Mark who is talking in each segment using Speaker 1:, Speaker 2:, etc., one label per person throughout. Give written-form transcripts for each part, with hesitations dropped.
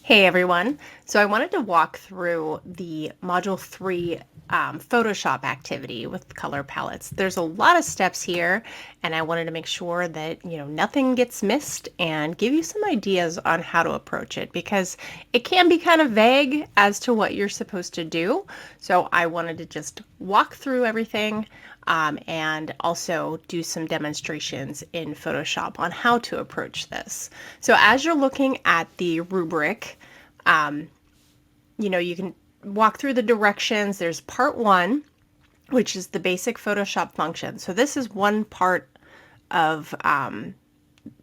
Speaker 1: Hey everyone. So I wanted to walk through the Module 3 Photoshop activity with color palettes. There's a lot of steps here, and I wanted to make sure that, nothing gets missed and give you some ideas on how to approach it because it can be kind of vague as to what you're supposed to do. So I wanted to just walk through everything and also do some demonstrations in Photoshop on how to approach this. So as you're looking at the rubric, you can walk through the directions. There's part 1, which is the basic Photoshop function. So this is one part of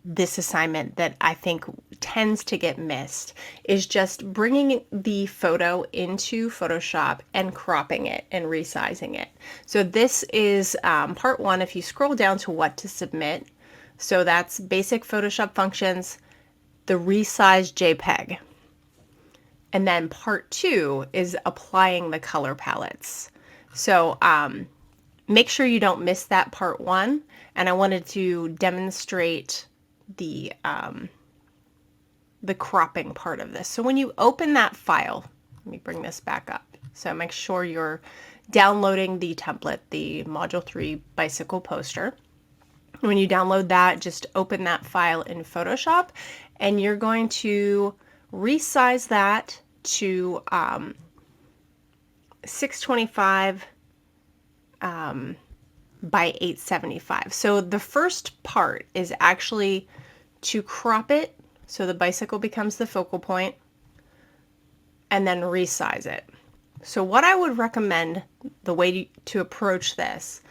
Speaker 1: this assignment that I think tends to get missed, is just bringing the photo into Photoshop and cropping it and resizing it. So this is part 1. If you scroll down to what to submit, so that's basic Photoshop functions, the resize JPEG. And then part 2 is applying the color palettes. So make sure you don't miss that part 1. And I wanted to demonstrate the cropping part of this. So when you open that file, let me bring this back up. So make sure you're downloading the template, the Module 3 bicycle poster. When you download that, just open that file in Photoshop, and you're going to resize that to 625 by 875. So the first part is actually to crop it so the bicycle becomes the focal point, and then resize it. So what I would recommend, the way to approach this,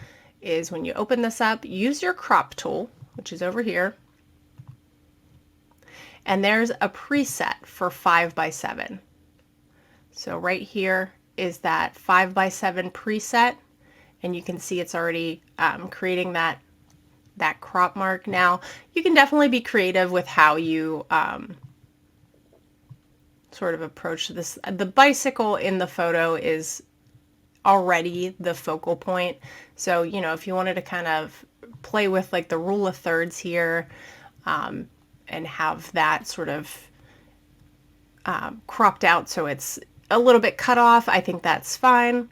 Speaker 1: is when you open this up, use your crop tool, which is over here, and there's a preset for 5x7. So right here is that 5x7 preset, and you can see it's already creating that crop mark. Now you can definitely be creative with how you sort of approach this. The bicycle in the photo is already the focal point, so if you wanted to kind of play with like the rule of thirds here and have that sort of cropped out so it's a little bit cut off, I think that's fine.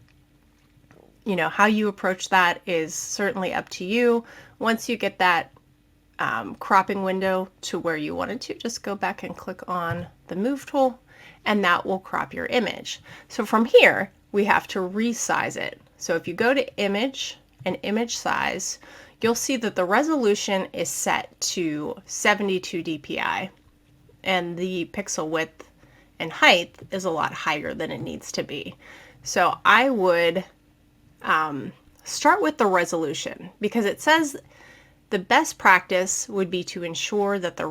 Speaker 1: How you approach that is certainly up to you. Once you get that cropping window to where you want it to, just go back and click on the move tool, and that will crop your image. So from here, we have to resize it. So if you go to image and image size, you'll see that the resolution is set to 72 dpi, and the pixel width and height is a lot higher than it needs to be. So I would start with the resolution, because it says the best practice would be to ensure that the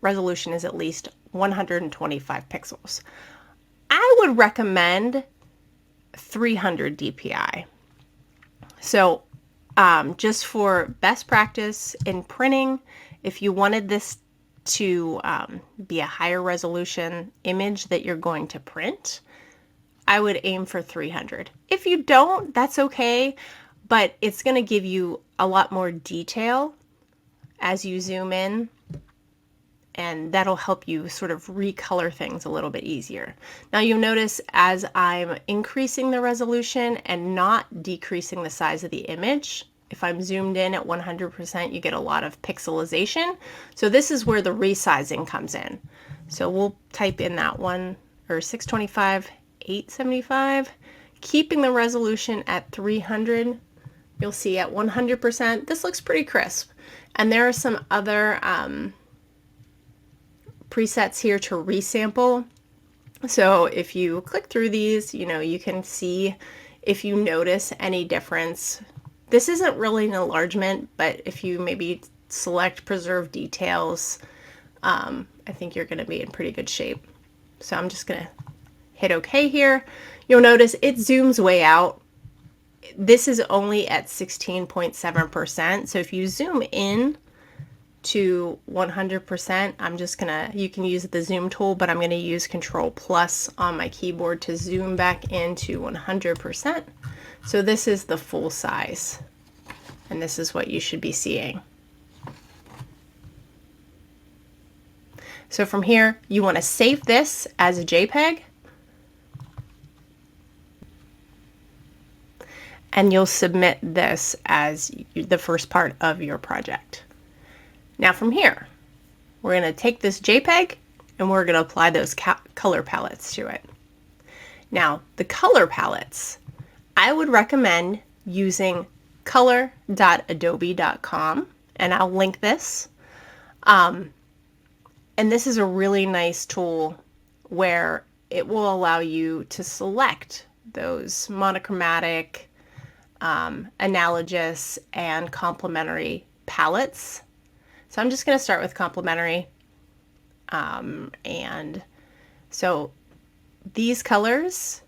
Speaker 1: resolution is at least 125 pixels. I would recommend 300 dpi. So just for best practice in printing, if you wanted this to be a higher resolution image that you're going to print, I would aim for 300. If you don't, that's okay, but it's going to give you a lot more detail as you zoom in, and that'll help you sort of recolor things a little bit easier. Now you'll notice as I'm increasing the resolution and not decreasing the size of the image, if I'm zoomed in at 100%, you get a lot of pixelization. So this is where the resizing comes in. So we'll type in that one, or 625, 875, keeping the resolution at 300. You'll see at 100%, this looks pretty crisp. And there are some other presets here to resample. So if you click through these, you can see if you notice any difference. This isn't really an enlargement, but if you maybe select preserve details, I think you're going to be in pretty good shape. So I'm just going to hit OK here. You'll notice it zooms way out. This is only at 16.7%. So if you zoom in to 100%, you can use the zoom tool, but I'm going to use Control Plus on my keyboard to zoom back into 100%. So this is the full size, and this is what you should be seeing. So from here, you want to save this as a JPEG, and you'll submit this as the first part of your project. Now from here, we're going to take this JPEG and we're going to apply those color palettes to it. Now, the color palettes, I would recommend using color.adobe.com, and I'll link this. And this is a really nice tool where it will allow you to select those monochromatic, analogous, and complementary palettes. So I'm just going to start with complementary. And so these colors,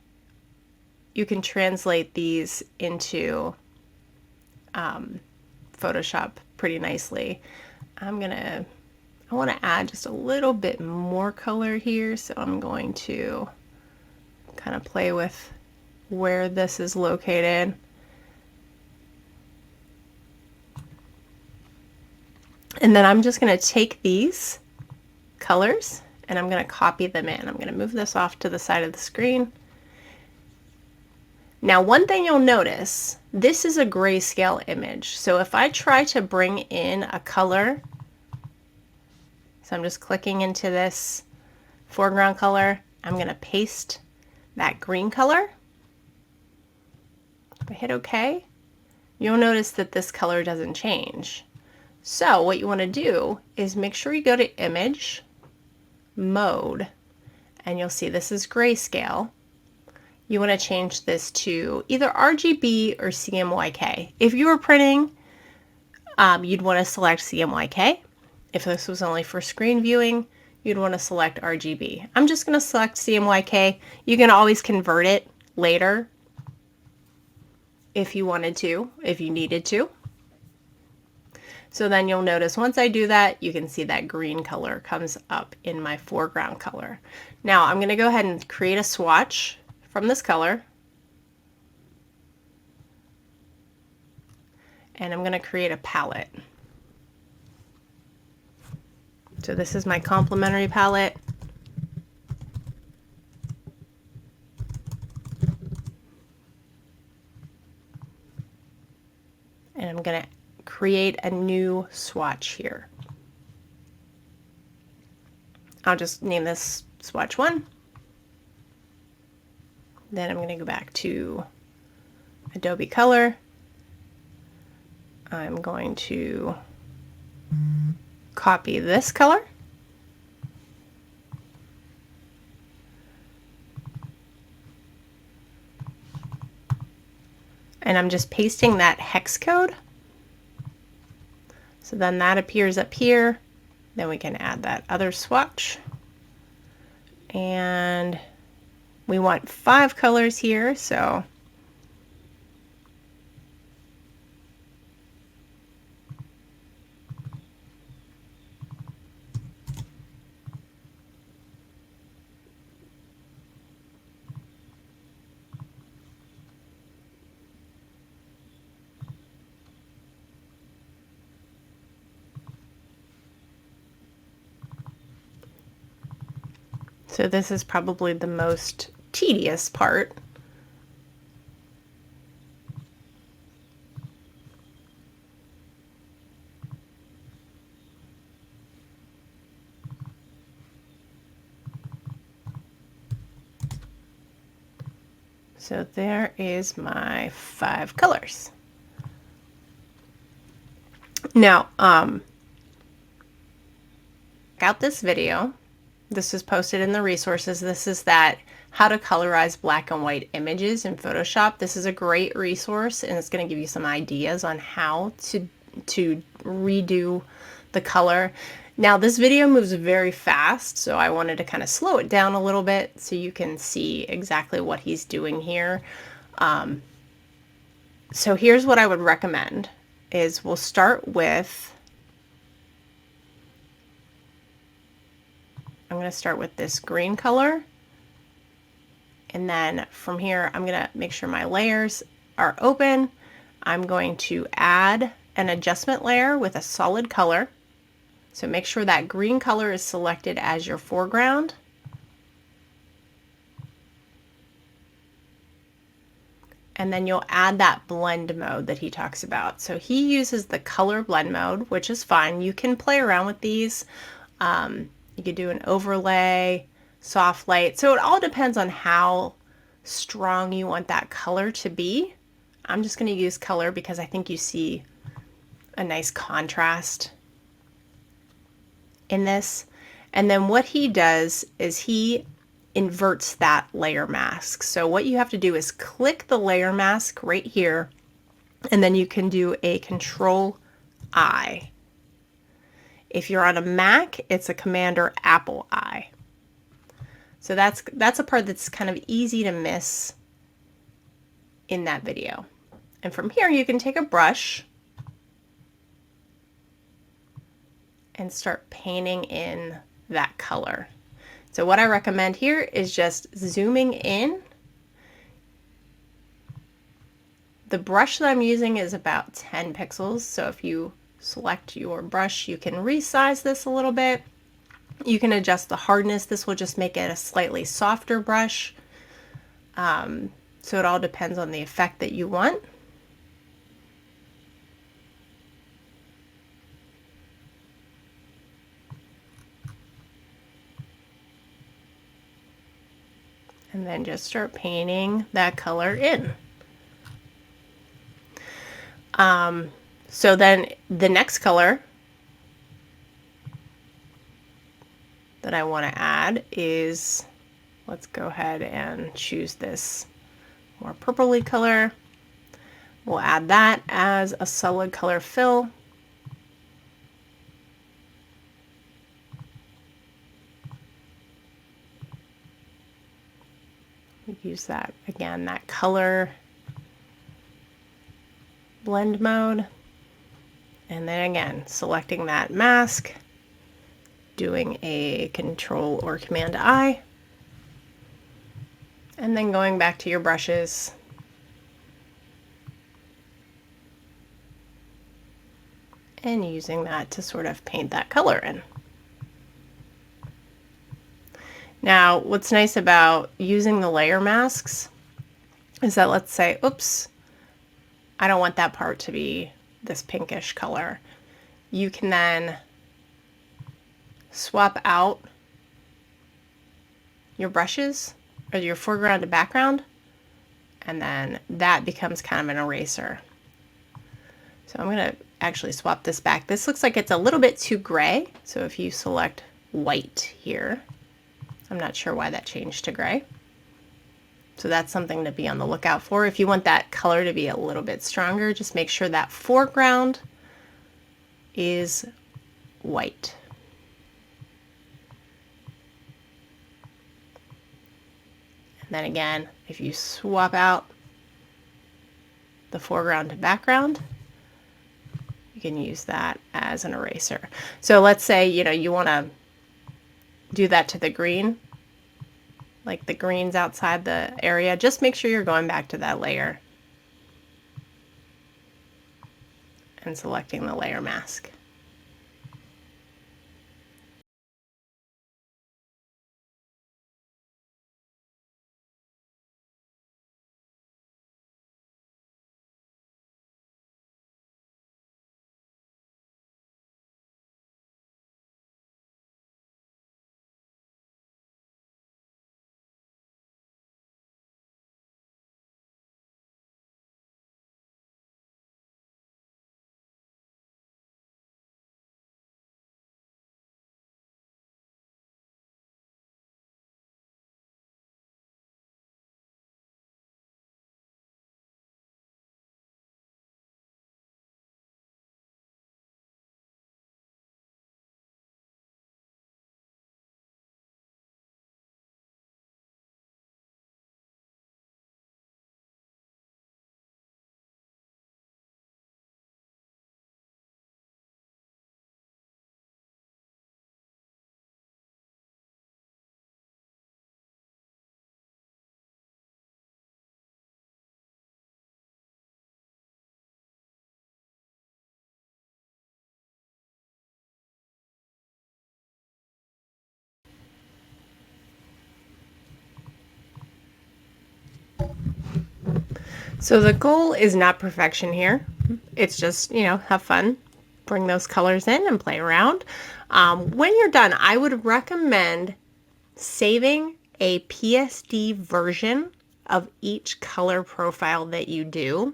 Speaker 1: you can translate these into Photoshop pretty nicely. I want to add just a little bit more color here, so I'm going to kind of play with where this is located. And then I'm just going to take these colors and I'm going to copy them in. I'm going to move this off to the side of the screen. Now, one thing you'll notice, this is a grayscale image. So if I try to bring in a color, so I'm just clicking into this foreground color, I'm going to paste that green color. If I hit OK, you'll notice that this color doesn't change. So what you want to do is make sure you go to Image, Mode, and you'll see this is grayscale. You want to change this to either RGB or CMYK. If you were printing, you'd want to select CMYK. If this was only for screen viewing, you'd want to select RGB. I'm just going to select CMYK. You can always convert it later if you wanted to, if you needed to. So then you'll notice once I do that, you can see that green color comes up in my foreground color. Now I'm going to go ahead and create a swatch from this color. And I'm going to create a palette. So this is my complementary palette. And I'm going to create a new swatch here. I'll just name this swatch 1. Then I'm going to go back to Adobe Color. I'm going to copy this color. And I'm just pasting that hex code. So then that appears up here. Then we can add that other swatch. And we want 5 colors here, so this is probably the most tedious part. So there is my 5 colors. Now, check out this video. This is posted in the resources. This is that how to colorize black and white images in Photoshop. This is a great resource and it's going to give you some ideas on how to redo the color. Now this video moves very fast, so I wanted to kind of slow it down a little bit so you can see exactly what he's doing here. So here's what I would recommend is we'll start with, I'm going to start with this green color. And then from here, I'm going to make sure my layers are open. I'm going to add an adjustment layer with a solid color. So make sure that green color is selected as your foreground. And then you'll add that blend mode that he talks about. So he uses the color blend mode, which is fine. You can play around with these. You could do an overlay, soft light. So it all depends on how strong you want that color to be. I'm just going to use color because I think you see a nice contrast in this. And then what he does is he inverts that layer mask. So what you have to do is click the layer mask right here, and then you can do a Control I. If you're on a Mac, it's a Command or Apple I. So that's a part that's kind of easy to miss in that video. And from here, you can take a brush and start painting in that color. So what I recommend here is just zooming in. The brush that I'm using is about 10 pixels. So if you select your brush, you can resize this a little bit. You can adjust the hardness. This will just make it a slightly softer brush. So it all depends on the effect that you want. And then just start painting that color in. So then the next color that I want to add is, let's go ahead and choose this more purpley color. We'll add that as a solid color fill. Use that again, that color blend mode. And then again, selecting that mask, doing a Control or Command I, and then going back to your brushes and using that to sort of paint that color in. Now, what's nice about using the layer masks is that, let's say, oops, I don't want that part to be this pinkish color. You can then swap out your brushes or your foreground to background, and then that becomes kind of an eraser. So I'm going to actually swap this back. This looks like it's a little bit too gray. So if you select white here, I'm not sure why that changed to gray. So that's something to be on the lookout for. If you want that color to be a little bit stronger, just make sure that foreground is white. And then again, if you swap out the foreground to background, you can use that as an eraser. So let's say, you want to do that to the green, like the greens outside the area. Just make sure you're going back to that layer and selecting the layer mask. So the goal is not perfection here. It's just, have fun, bring those colors in and play around. When you're done, I would recommend saving a PSD version of each color profile that you do.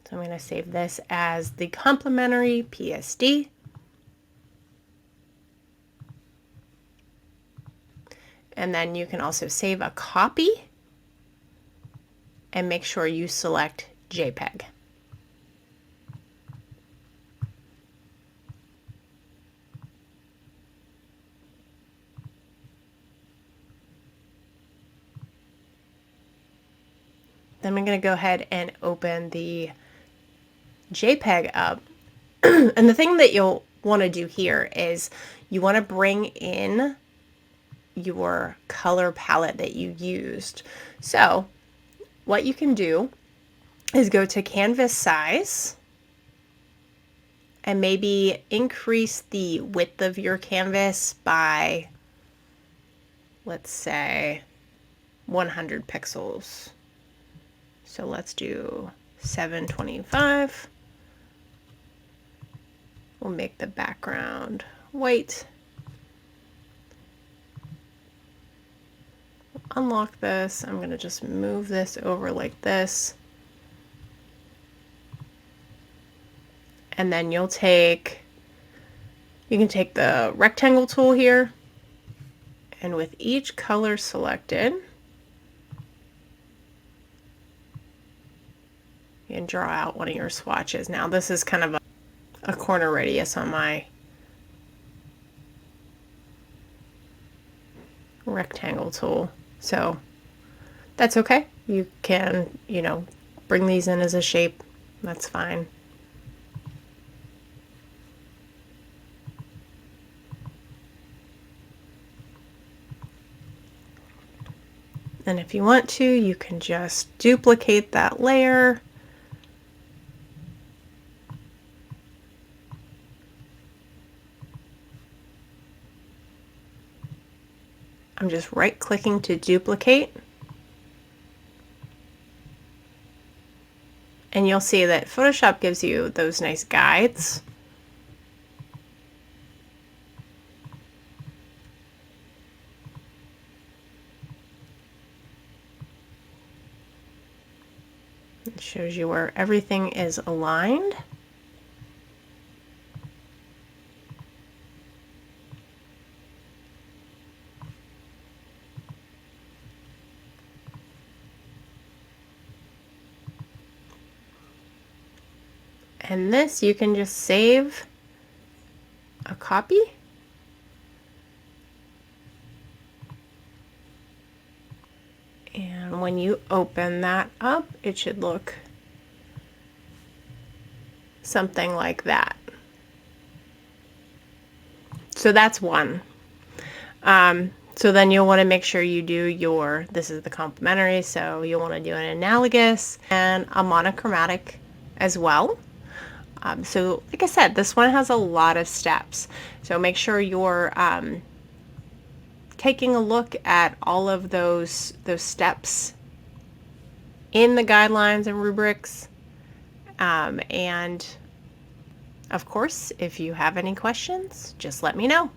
Speaker 1: So I'm going to save this as the complementary PSD. And then you can also save a copy and make sure you select JPEG. Then I'm going to go ahead and open the JPEG up. And the thing that you'll want to do here is you want to bring in your color palette that you used. So what you can do is go to canvas size and maybe increase the width of your canvas by, let's say, 100 pixels. So let's do 725. We'll make the background white. Unlock this. I'm going to just move this over like this. And then you can take the rectangle tool here, and with each color selected, you can draw out one of your swatches. Now this is kind of a corner radius on my rectangle tool. So that's okay. You can, bring these in as a shape. That's fine. And if you want to, you can just duplicate that layer. I'm just right-clicking to duplicate. And you'll see that Photoshop gives you those nice guides. It shows you where everything is aligned. And this you can just save a copy. And when you open that up, it should look something like that. So that's one. So then you'll want to make sure you do this is the complementary, so you'll want to do an analogous and a monochromatic as well. So like I said, this one has a lot of steps. So make sure you're taking a look at all of those steps in the guidelines and rubrics. And of course, if you have any questions, just let me know.